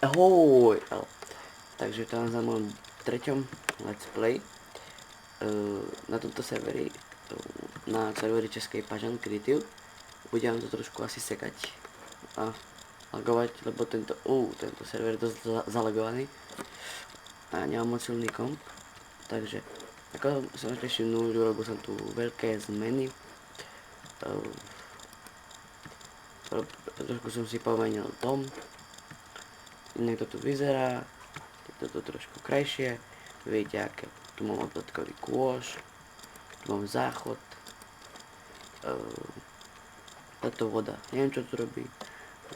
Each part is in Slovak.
Ahoj! Takže to je za môjom treťom let's play na tomto serveri, na serveri Českej Pažan Creative. Budem to trošku asi sekať a lagovať, lebo tento server je dosť zalagovaný a nemám moc silný komp. Takže ako som ešte všimnul, urobil som tu veľké zmeny. Trošku som si pomenil dom. Inak to tu vyzerá, je to trošku krajšie, vidíte aké, tu mám odpadkový kôš, tu mám záchod, táto voda, neviem čo tu robí,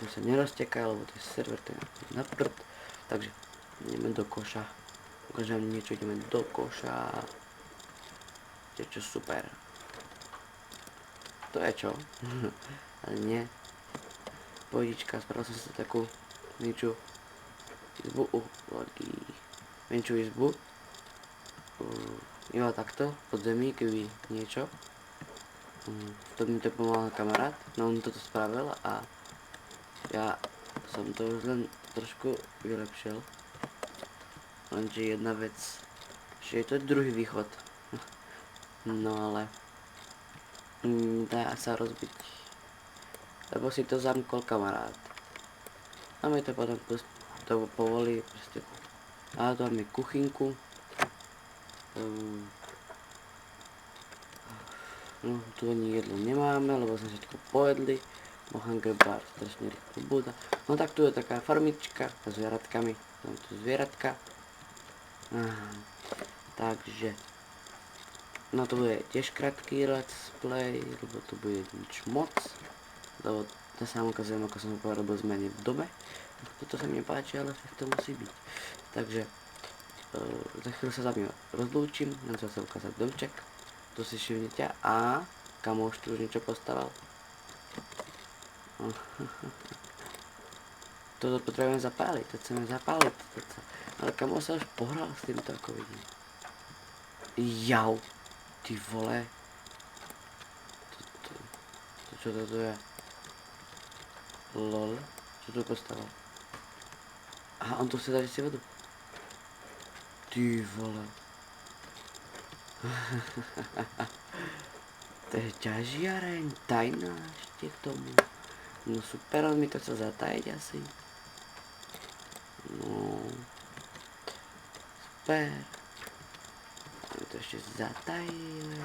to sa nerozteká, lebo to je server, to je na prd, takže ideme do koša, ukážem niečo, ideme do koša, je čo super, to je čo, ale nie, pohodička, spravil som si takú niečo, izbu, menšiu izbu, iba takto, pod zemí, keby niečo. To mi to pomáhal kamarát, no on toto spravil a ja som to už len trošku vylepšil. Lenže jedna vec, že je to druhý východ, no ale dá sa rozbiť, lebo si to zamkol kamarát. A mi to potom to povolí, proste. A tu máme kuchynku. No, tu ani jedlo nemáme, lebo sme všetko pojedli. Hunger bar strašne rýchlo búda. No tak tu je taká farmička so zvieratkami. Tam tu zvieratka. Takže no to bude tiež krátký let's play, lebo to bude nič moc. Lebo to sa ukazujem, ako som robil zmeny v dome. Toto sa mi nepáči, ale to musí byť. Takže za chvíľu sa s vami rozlúčim, len sa ukázať domček. Tu si všimnite a kamoš tu už niečo postaral. Toto potrebujeme zapáliť, to chceme zapáliť. Ale kamoš sa už pohral s týmto, ako vidím. Jau, ty vole. Čo toto je? Lol, čo tu postavil? Aha, on tu chce dať si vodu. Ty vole. To je ťažiareň, tajná ešte k tomu. No super, on mi to chce zatajiť asi. No. Super. A mi to ešte zatajíme.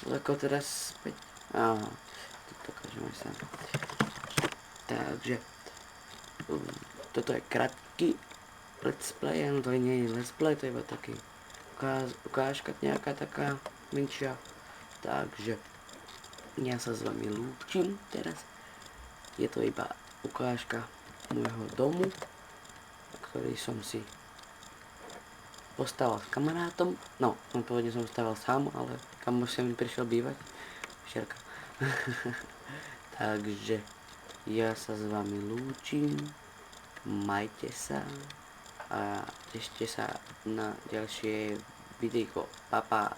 Leko teraz späť. Aha, to dokážem aj sám. Takže toto je krátky let's play, no to nie je let's play, to je iba taký ukážka nejaká taká menšia. Takže ja sa s vami lúčim teraz. Je to iba ukážka môjho domu, ktorý som si postavil s kamarátom. No, pôvodne som stavil sám, ale kamoš sa mi prišiel bývať. Šerka. Takže ja sa s vami lúčim, majte sa a tešte sa na ďalšie videjko. Pa pa.